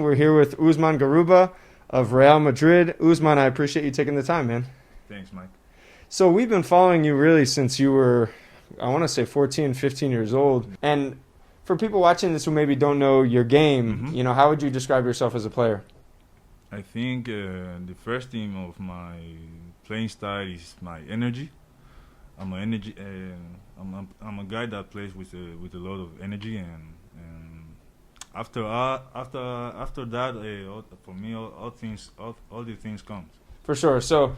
We're here with Usman Garuba of Real Madrid. Usman, I appreciate you taking the time, man. Thanks, Mike. So we've been following you really since you were, I want to say 14, 15 years old. And for people watching this who maybe don't know your game, how would you describe yourself as a player? I think the first thing of my playing style is my energy. I'm a guy that plays with a lot of energy, and after that, for me, all the things come. For sure. So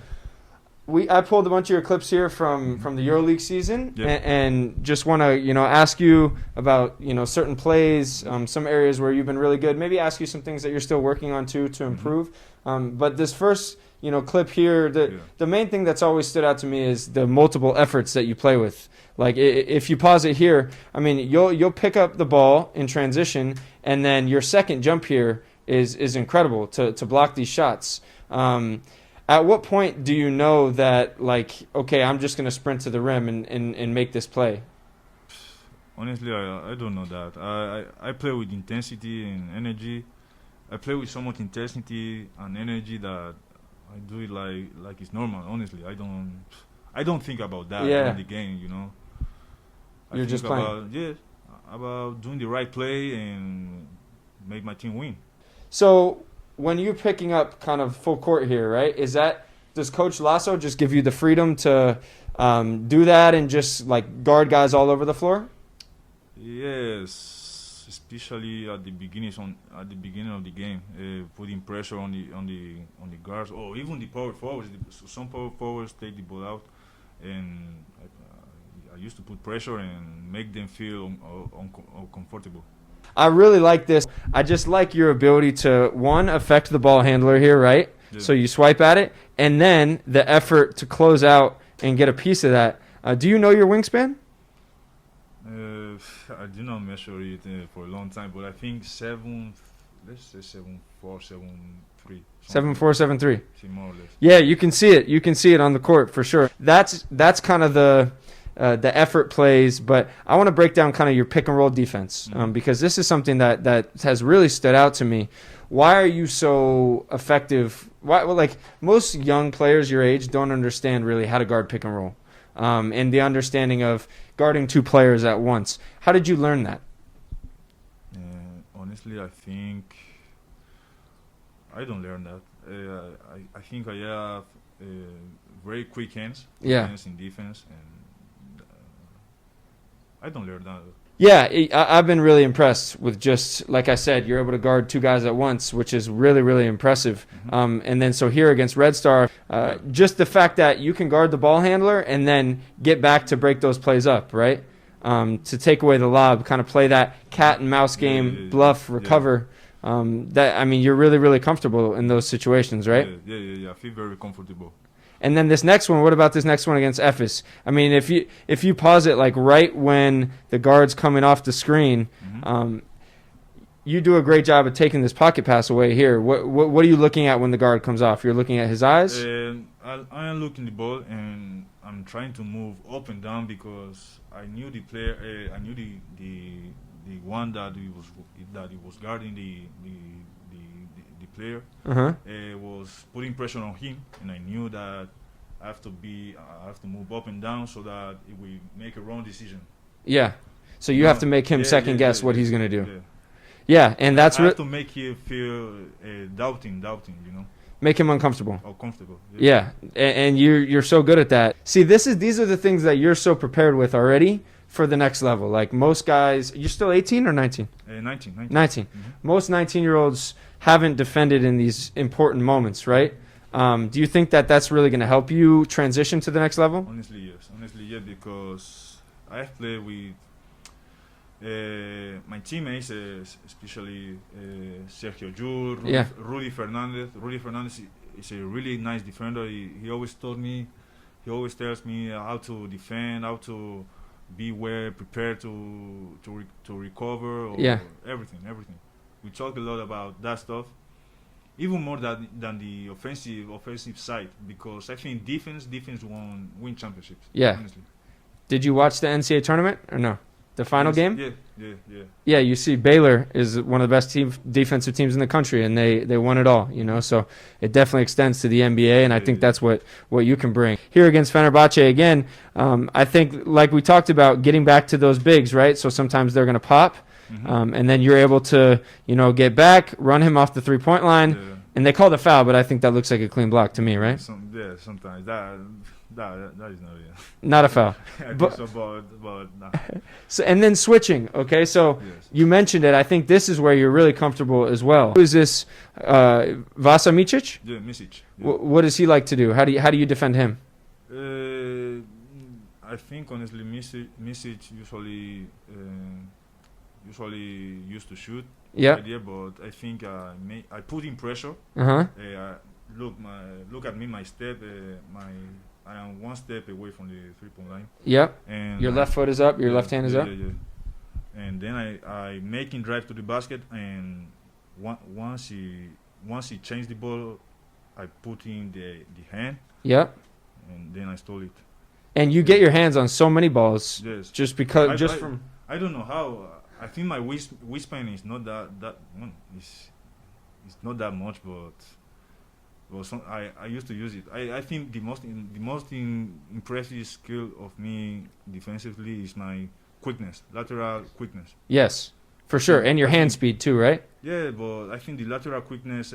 I pulled a bunch of your clips here from the EuroLeague season, and just want to ask you about certain plays, some areas where you've been really good. Maybe ask you some things that you're still working on to improve. But this first clip here, the main thing that's always stood out to me is the multiple efforts that you play with. Like if you pause it here, I mean you'll pick up the ball in transition, and then your second jump here is incredible to block these shots. At what point do you know that, okay, I'm just going to sprint to the rim and make this play? Honestly, I don't know that. I play with intensity and energy. I play with so much intensity and energy that I do it like it's normal. Honestly, I don't think about that in the game. You're just playing. About doing the right play and make my team win. So when you're picking up kind of full court here, right? Does Coach Lasso just give you the freedom to do that and just guard guys all over the floor? Yes, especially at the beginning of the game, putting pressure on the guards, or even the power forwards. Some power forwards take the ball out, and I used to put pressure and make them feel uncomfortable. I really like this. I just like your ability to, one, affect the ball handler here, right? Yeah. So you swipe at it, and then the effort to close out and get a piece of that. Do you know your wingspan? I did not measure it for a long time, but I think 7'4", 7'3". 7'4", 7'3". More or less. Yeah, you can see it. You can see it on the court for sure. That's kind of the effort plays, but I want to break down kind of your pick and roll defense because this is something that has really stood out to me. Why are you so effective? Most young players your age don't understand really how to guard pick and roll, and the understanding of guarding two players at once. How did you learn that? Honestly, I think I don't learn that. I think I have very quick hands in defense, and I don't learn that. Yeah, I've been really impressed with just, like I said, you're able to guard two guys at once, which is really, really impressive. And then so here against Red Star, just the fact that you can guard the ball handler and then get back to break those plays up, right? To take away the lob, kind of play that cat and mouse game, bluff, recover. You're really, really comfortable in those situations, right? Yeah. I feel very comfortable. And then this next one, what about this next one against Ephes? I mean, if you pause it right when the guard's coming off the screen, you do a great job of taking this pocket pass away here. What are you looking at when the guard comes off? You're looking at his eyes? I am looking the ball, and I'm trying to move up and down because I knew the player. I knew the one that he was guarding the player was putting pressure on him, and I knew that I have to move up and down so that it will make a wrong decision. Yeah. So you have to make him second guess what he's going to do. Yeah, and that's I have to make him feel doubting. Make him uncomfortable. Comfortable. Yeah, and you're so good at that. See, these are the things that you're so prepared with already for the next level. Like most guys, you're still 18 or 19? 19. Most 19-year-olds haven't defended in these important moments, right? Do you think that that's really going to help you transition to the next level? Honestly, yes, because I've played with my teammates, especially Sergio Jul, Rudy Fernandez. Rudy Fernandez is a really nice defender. He always tells me how to defend, how to be prepared to recover, everything. We talk a lot about that stuff, even more than the offensive side, because I think defense won win championships. Yeah. Honestly. Did you watch the NCAA tournament or no? The final game? Yeah. Yeah, you see Baylor is one of the best defensive teams in the country, and they won it all, so it definitely extends to the NBA, and I think that's what you can bring. Here against Fenerbahce, again, I think, like we talked about, getting back to those bigs, right? So sometimes they're going to pop, and then you're able to, get back, run him off the three-point line, and they call the foul, but I think that looks like a clean block to me, right? Sometimes that is not a foul. but nah. So, and then switching, okay? So you mentioned it. I think this is where you're really comfortable as well. Who is this, Vasa Micic? Yeah, Micic. Yeah. What does he like to do? How do you defend him? I think, honestly, Micic usually used to shoot. Yeah. But I think I put in pressure. Look at me, my step, I am one step away from the 3-point line. Yep. And your left foot is up, your left hand is up. Yeah. And then I make him drive to the basket, and once he changed the ball, I put in the hand. Yep. And then I stole it. And you get your hands on so many balls. Yes. Just because I don't know how. I think my wingspan is not that it's not that much, but I used to use it. I think the most impressive skill of me defensively is my quickness, lateral quickness. Yes, for sure, and your hand speed too, right? Yeah, but I think the lateral quickness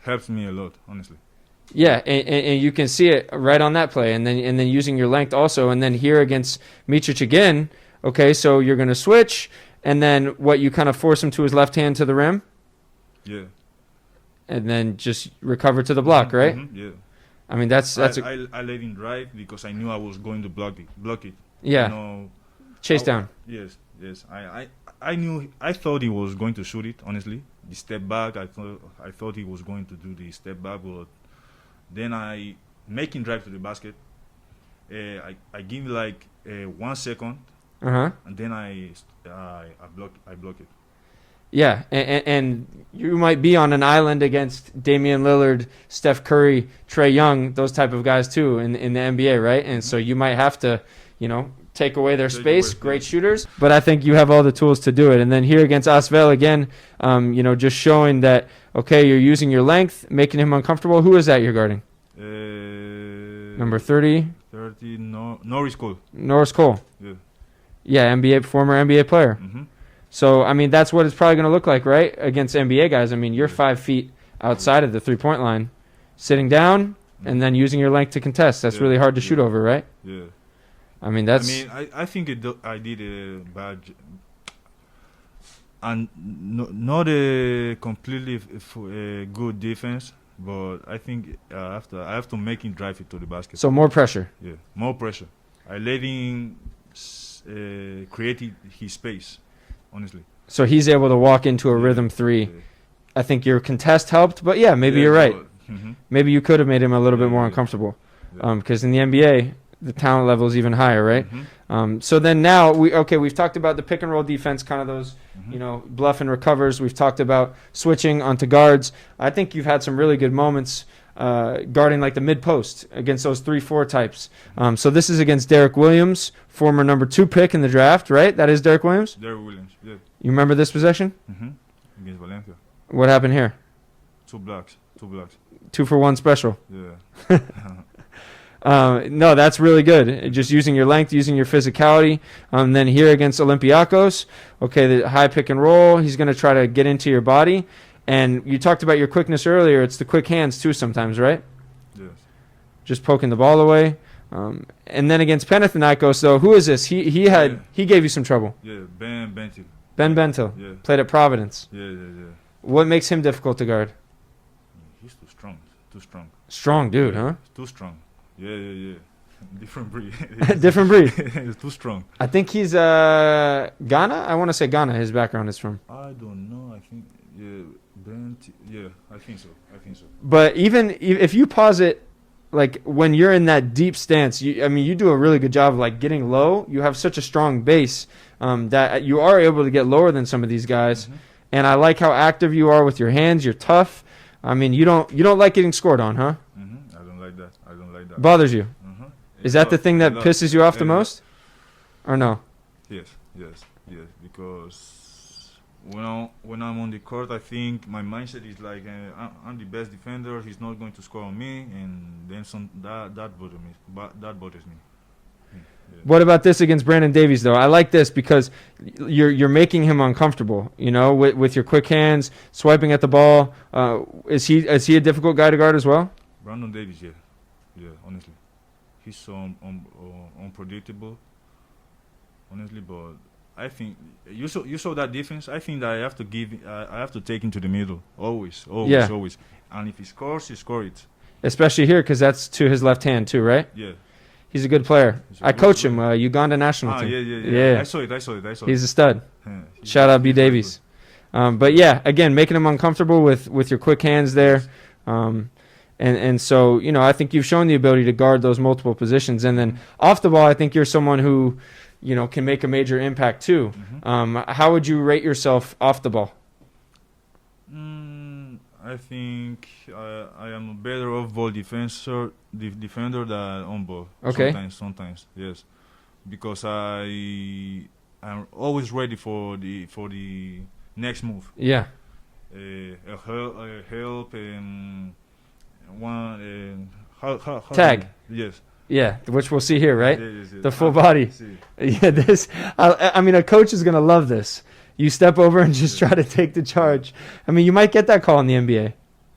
helps me a lot, honestly. Yeah, and you can see it right on that play, and then using your length also, and then here against Micic again. Okay, so you're going to switch, and then what, you kind of force him to his left hand to the rim? Yeah. And then just recover to the block, right? Yeah. I mean, that's I let him drive because I knew I was going to block it. Yeah. Chase down. Yes. I thought he was going to shoot it, honestly. The step back, I thought he was going to do the step back, but then I make him drive to the basket. I give him like 1 second. And then I block it. Yeah, and you might be on an island against Damian Lillard, Steph Curry, Trae Young, those type of guys too in the NBA, right? And so you might have to, take away their space. Great shooters, but I think you have all the tools to do it. And then here against Asvel again, just showing that you're using your length, making him uncomfortable. Who is that you're guarding? Number 30. Norris Cole. Norris Cole. Yeah. Yeah, former NBA player. So, I mean, that's what it's probably going to look like, right, against NBA guys. I mean, you're 5 feet outside of the three-point line, sitting down, and then using your length to contest. That's really hard to shoot over, right? Yeah. I mean, that's... I think I did a bad... And not a completely good defense, but I think I have to make him drive it to the basket. So more pressure. Yeah, more pressure. I let him create his space, honestly. So he's able to walk into a rhythm three. Yeah. I think your contest helped, but maybe you're right. Maybe you could have made him a little bit more uncomfortable, because in the NBA the talent level is even higher, right? So then now we've talked about the pick and roll defense, kind of those bluff and recovers. We've talked about switching onto guards. I think you've had some really good moments guarding like the mid post against those 3-4 types. So this is against Derek Williams, former number 2 pick in the draft, right? That is Derek Williams. Derek Williams, yeah. You remember this possession? Against Valencia. What happened here? 2 blocks. 2 for 1 special. Yeah. No, that's really good. Just using your length, using your physicality. Then here against Olympiacos, the high pick and roll. He's going to try to get into your body. And you talked about your quickness earlier. It's the quick hands too sometimes, right? Yes. Just poking the ball away. And then against Panathinaikos, though, who is this? He gave you some trouble. Yeah, Ben Bentil. Ben Bentil. Yeah. Played at Providence. Yeah. What makes him difficult to guard? He's too strong. Strong dude, huh? Too strong. Yeah. Different breed. Different breed. He's too strong. I think he's Ghana. I want to say Ghana. His background is from. I don't know. I think I think so. But even if you pause it, like when you're in that deep stance, you do a really good job of like getting low. You have such a strong base that you are able to get lower than some of these guys. And I like how active you are with your hands. You're tough. I mean, you don't like getting scored on, huh? I don't like that. Bothers you? Is that the thing that pisses you off the most? Or no? Yes, because when I'm on the court, I think my mindset is like I'm the best defender. He's not going to score on me, and then that bothers me. Yeah. What about this against Brandon Davies, though? I like this because you're making him uncomfortable. You know, with your quick hands, swiping at the ball. Is he a difficult guy to guard as well? Brandon Davies, yeah, honestly, he's so unpredictable. Honestly, but I think you saw that defense. I think that I have to take him to the middle always. And if he scores, he scores it. Especially here, because that's to his left hand too, right? Yeah. He's a good player. I coach him, Uganda national team. Yeah. I saw it. He's a stud. Yeah, Shout out B Davies. But yeah, again, making him uncomfortable with your quick hands there. And so, you know, I think you've shown the ability to guard those multiple positions. And then off the ball, I think you're someone who, you know, can make a major impact too. How would you rate yourself off the ball? I think I am a better off-ball defender than on-ball. Okay. Sometimes, yes, because I'm always ready for the next move. Yeah. Help and one how tag. Yes. Yeah, which we'll see here, right? Yes. The full body. Yeah, this. I mean, a coach is gonna love this. You step over and just try to take the charge. I mean, you might get that call in the NBA.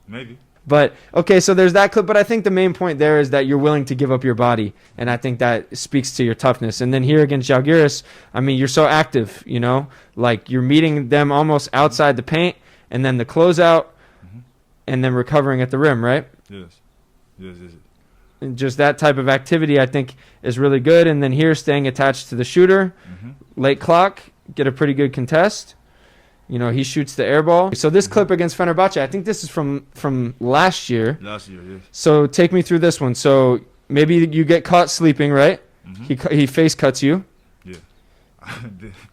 Maybe. But, okay, so there's that clip. But I think the main point there is that you're willing to give up your body. And I think that speaks to your toughness. And then here against Žalgiris, I mean, you're so active, you know. Like, you're meeting them almost outside the paint. And then the closeout. And then recovering at the rim, right? Yes. And just that type of activity, I think, is really good. And then here, staying attached to the shooter. Late clock. Get a pretty good contest. You know, he shoots the air ball. So this clip against Fenerbahce, I think this is from last year. Last year, yes. So take me through this one. So maybe you get caught sleeping, right? He face cuts you. Yeah.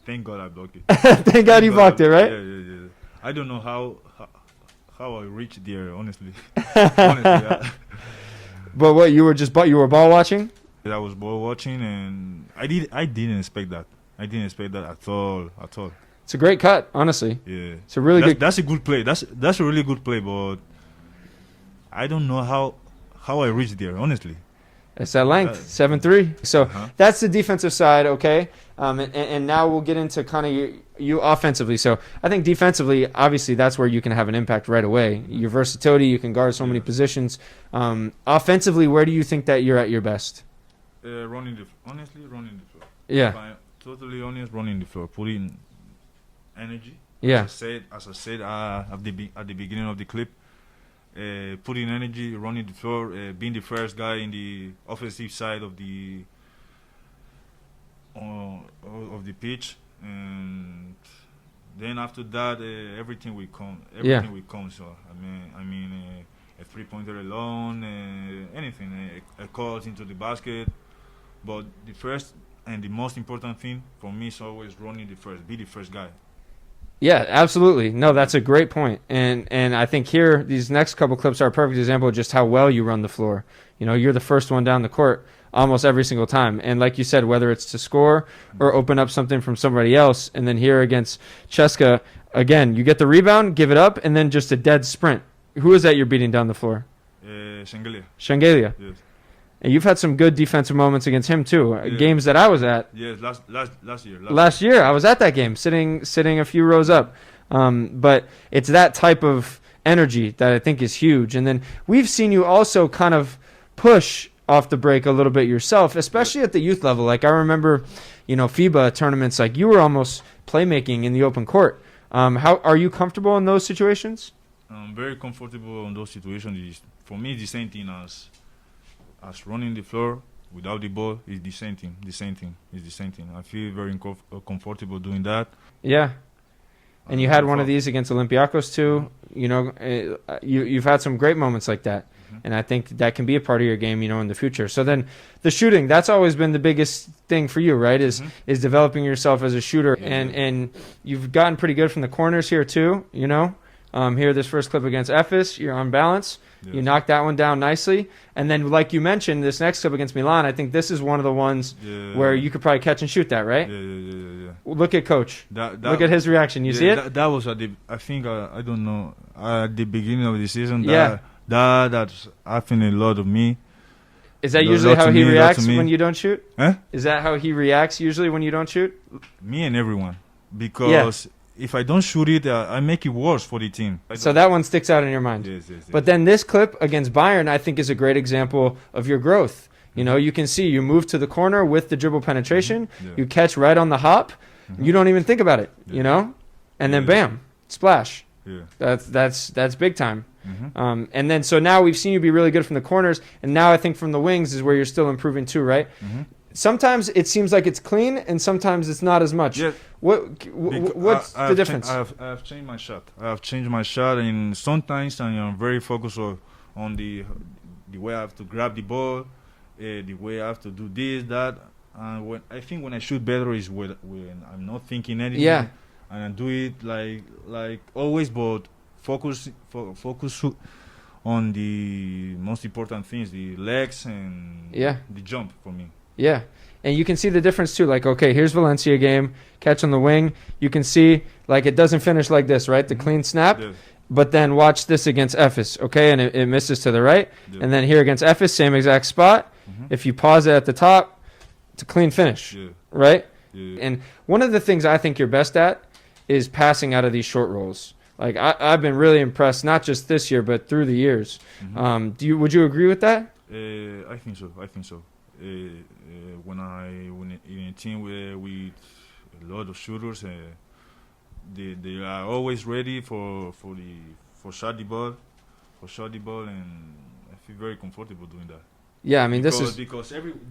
Thank God I blocked it. Thank God you blocked it, right? Yeah. I don't know how I reached there, honestly. Yeah. But what, you were ball watching? I was ball watching, and I didn't expect that. I didn't expect that at all. It's a great cut, honestly. Yeah. It's a really good. That's a good play. That's a really good play, but I don't know how I reached there, honestly. It's that length, 7'3". So that's the defensive side, okay? And now we'll get into kind of you offensively. So I think defensively, obviously, that's where you can have an impact right away. Your versatility, you can guard so many positions. Offensively, where do you think that you're at your best? Running the floor. Yeah. Totally honest, running the floor, putting energy. Yeah. As I said at the beginning of the clip, putting energy, running the floor, being the first guy in the offensive side of the pitch, and then after that, everything will come. Everything will come. So I mean, a 3-pointer alone, anything, a calls into the basket, but the first. And the most important thing for me is always running be the first guy. Yeah, absolutely. No, that's a great point. And I think here, these next couple clips are a perfect example of just how well you run the floor. You know, you're the first one down the court almost every single time. And like you said, whether it's to score or open up something from somebody else. And then here against Cheska, again, you get the rebound, give it up, and then just a dead sprint. Who is that you're beating down the floor? Shangelia. Yes. And you've had some good defensive moments against him too. Yeah. Games that I was at. Yes, last year. Last year, I was at that game, sitting a few rows up. But it's that type of energy that I think is huge. And then we've seen you also kind of push off the break a little bit yourself, especially at the youth level. Like I remember, you know, FIBA tournaments. Like you were almost playmaking in the open court. How are you comfortable in those situations? I'm very comfortable in those situations. For me, it's the same thing as running the floor without the ball is the same thing. I feel very comfortable doing that. Yeah. And you had one of these against Olympiacos too. You know, you've had some great moments like that. And I think that can be a part of your game, you know, in the future. So then the shooting, that's always been the biggest thing for you, right? Is developing yourself as a shooter. And you've gotten pretty good from the corners here too, you know. Here, this first clip against Ephes, you're on balance. Yes. You knocked that one down nicely. And then, like you mentioned, this next clip against Milan, I think this is one of the ones where you could probably catch and shoot that, right? Yeah. Look at Coach. Look at his reaction. You see it? That was at the, I think, I don't know, at the beginning of the season. That's happened a lot of me. Is that usually how he reacts when you don't shoot? Is that how he reacts usually when you don't shoot? Me and everyone. Because if I don't shoot it, I make it worse for the team. So that one sticks out in your mind. Yes. But then this clip against Bayern, I think, is a great example of your growth. You know, you can see you move to the corner with the dribble penetration. You catch right on the hop. You don't even think about it, you know? And then bam, splash. That's big time. And then so now we've seen you be really good from the corners, and now I think from the wings is where you're still improving too, right? Sometimes it seems like it's clean, and sometimes it's not as much. What's the difference? I have changed my shot. And sometimes I am very focused on the way I have to grab the ball, the way I have to do this, that. And when I shoot better is when I'm not thinking anything. And I do it like always, but focus on the most important things, the legs and the jump for me. Yeah, and you can see the difference too. Like, okay, here's Valencia game, catch on the wing. You can see, like, it doesn't finish like this, right? The clean snap. But then watch this against Ephes, okay? And it misses to the right. And then here against Ephes, same exact spot. If you pause it at the top, it's a clean finish, right? And one of the things I think you're best at is passing out of these short rolls. Like, I've been really impressed, not just this year, but through the years. Would you agree with that? I think so. When in a team with a lot of shooters, they are always ready for shot the ball, and I feel very comfortable doing that. Yeah, I mean, because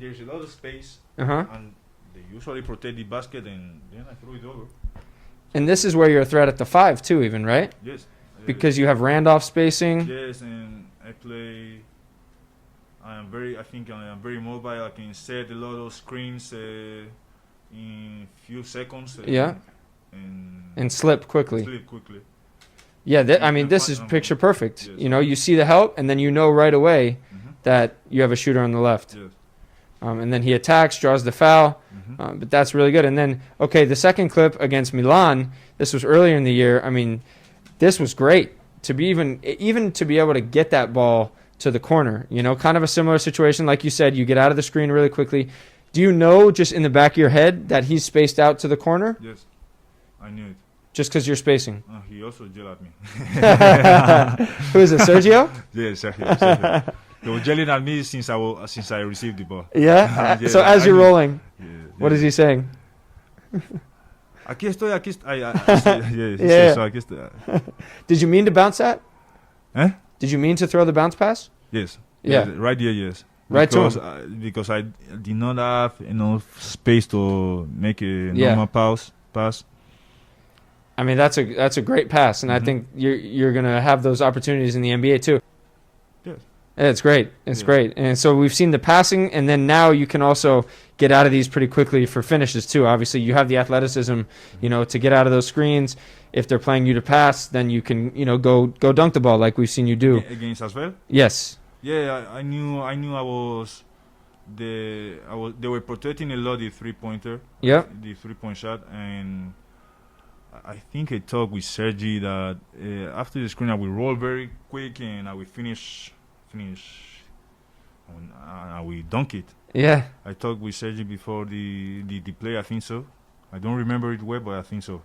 there's a lot of space, and they usually protect the basket, and then I throw it over. And this is where you're a threat at the 5 too, even, right? Yes. Because you have Randolph spacing. Yes, and I think I am very mobile. I can set a lot of screens in few seconds. And slip quickly. Yeah, this is picture perfect. Yes. You know, you see the help, and then you know right away that you have a shooter on the left. Yes. And then he attacks, draws the foul. But that's really good. And then, okay, the second clip against Milan, this was earlier in the year. I mean, this was great to be even to be able to get that ball to the corner. You know, kind of a similar situation. Like you said, you get out of the screen really quickly. Do you know just in the back of your head that he's spaced out to the corner? Yes, I knew it. Just because you're spacing? He also yelled at me. Who is it, Sergio? Yes, Sergio. He was yelling at me since I received the ball. Yeah? So as you're rolling, what is he saying? Aquí estoy. So aquí estoy. Did you mean to bounce that? Did you mean to throw the bounce pass? Yes. Yeah. Right here, yes. Right to him. Because I did not have enough space to make a normal pass. I mean, that's a great pass, and I think you're gonna have those opportunities in the NBA too. Yes. It's great. It's great. And so we've seen the passing, and then now you can also get out of these pretty quickly for finishes too. Obviously, you have the athleticism, to get out of those screens. If they're playing you to pass, then you can, go dunk the ball like we've seen you do. Against as well? Yes. Yeah, I knew they were protecting a lot the 3-pointer. Yeah. The 3-point shot, and I think I talked with Sergi that after the screen I will roll very quick and I will finish and I will dunk it. Yeah. I talked with Sergi before the play, I think so. I don't remember it well, but I think so.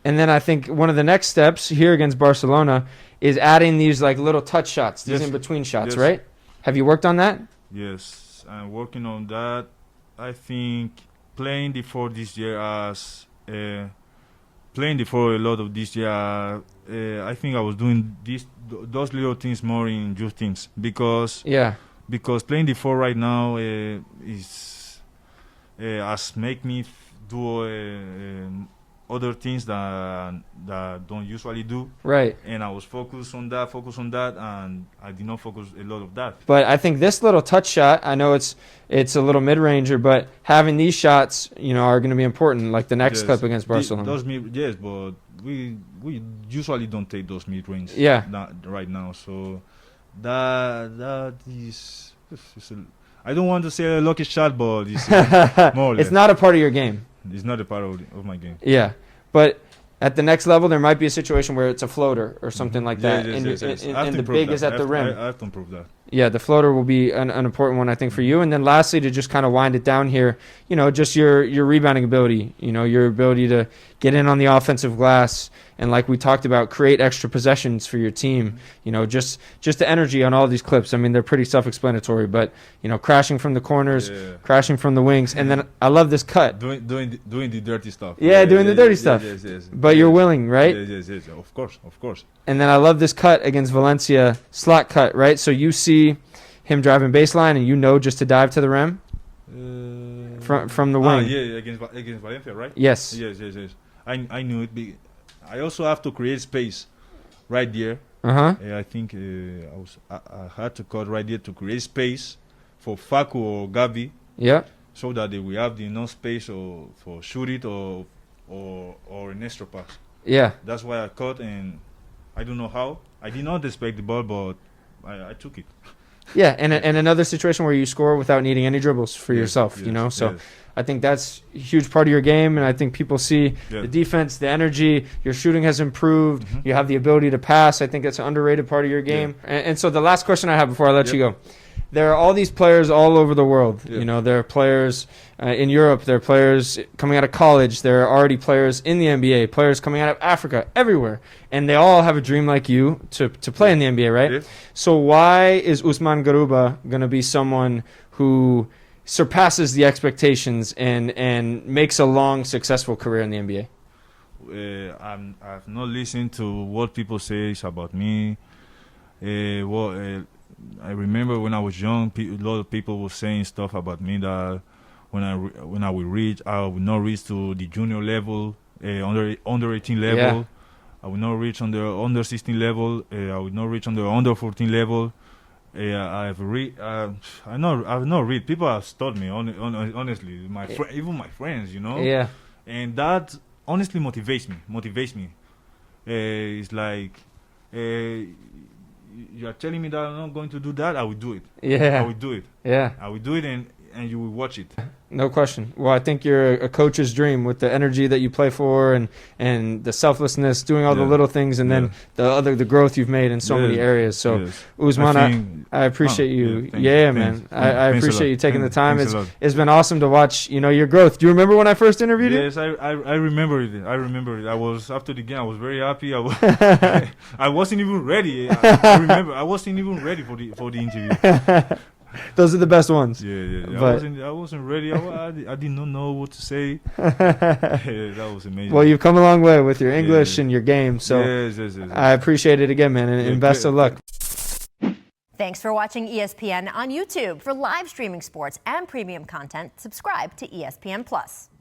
And then I think one of the next steps here against Barcelona is adding these like little touch shots, these in-between shots, right? Have you worked on that? Yes, I'm working on that. I think playing the 4 this year playing the 4 a lot of this year, I think I was doing those little things more in just things because playing the 4 right now has make me do other things that don't usually do. Right. And I was focused on that, and I did not focus a lot of that. But I think this little touch shot, I know it's a little mid-ranger, but having these shots, are going to be important, like the next clip agaast Barcelona. But we usually don't take those mid range. Yeah. Right now, so that is. I don't want to say a lucky shot, but it's more or less. It's not a part of your game. It's not a part of my game. Yeah, but at the next level, there might be a situation where it's a floater or something like that, Yes, and the big is at the rim. I have to improve that. Yeah, the floater will be an important one, I think, for you. And then lastly, to just kind of wind it down here, just your rebounding ability, your ability to get in on the offensive glass, and like we talked about, create extra possessions for your team. Just the energy on all these clips. I mean, they're pretty self-explanatory, but crashing from the corners, crashing from the wings, and then I love this cut. Doing the dirty stuff. Doing the dirty stuff. Yes. But you're willing, right? Yes. Of course. And then I love this cut against Valencia, slot cut, right? So you see him driving baseline, and just to dive to the rim from the wing. Against Valencia, right? Yes. Yes. I knew it. I also have to create space right there. I think I had to cut right there to create space for Facu or Gavi. Yeah. So that we have enough space for shoot it or an extra pass. Yeah. That's why I cut, and I don't know how. I did not expect the ball, but I took it. Yeah, and another situation where you score without needing any dribbles for yourself, So I think that's a huge part of your game, and I think people see the defense, the energy, your shooting has improved, you have the ability to pass. I think that's an underrated part of your game. And so the last question I have before I let you go. There are all these players all over the world. There are players in Europe. There are players coming out of college. There are already players in the NBA, players coming out of Africa, everywhere. And they all have a dream like you to play in the NBA, right? Yeah. So why is Usman Garuba going to be someone who surpasses the expectations and makes a long, successful career in the NBA? I've not listened to what people say about me. I remember when I was young, a lot of people were saying stuff about me that when I will not reach to the junior level, under 18 level. Yeah. I will not reach on the under 16 level. I will not reach on the under 14 level. I've not read. People have told me honestly, even my friends, Yeah. And that honestly motivates me. It's like. You are telling me that I'm not going to do that, I will do it. Yeah. I will do it. Yeah. I will do it, and you will watch it. No question. Well, I think you're a coach's dream with the energy that you play for and the selflessness, doing all the little things, and then the growth you've made in so many areas. So, Usman, I appreciate you. Man. I appreciate you taking the time. It's been awesome to watch, your growth. Do you remember when I first interviewed you? Yes, I remember it. I remember it. I was after the game. I was very happy. I wasn't even ready. I remember I wasn't even ready for the interview. Those are the best ones. Yeah. I wasn't ready. I did not know what to say. That was amazing. Well, you've come a long way with your English and your game. So yes. I appreciate it again, man, and best of luck. Thanks for watching ESPN on YouTube. For live streaming sports and premium content, subscribe to ESPN Plus.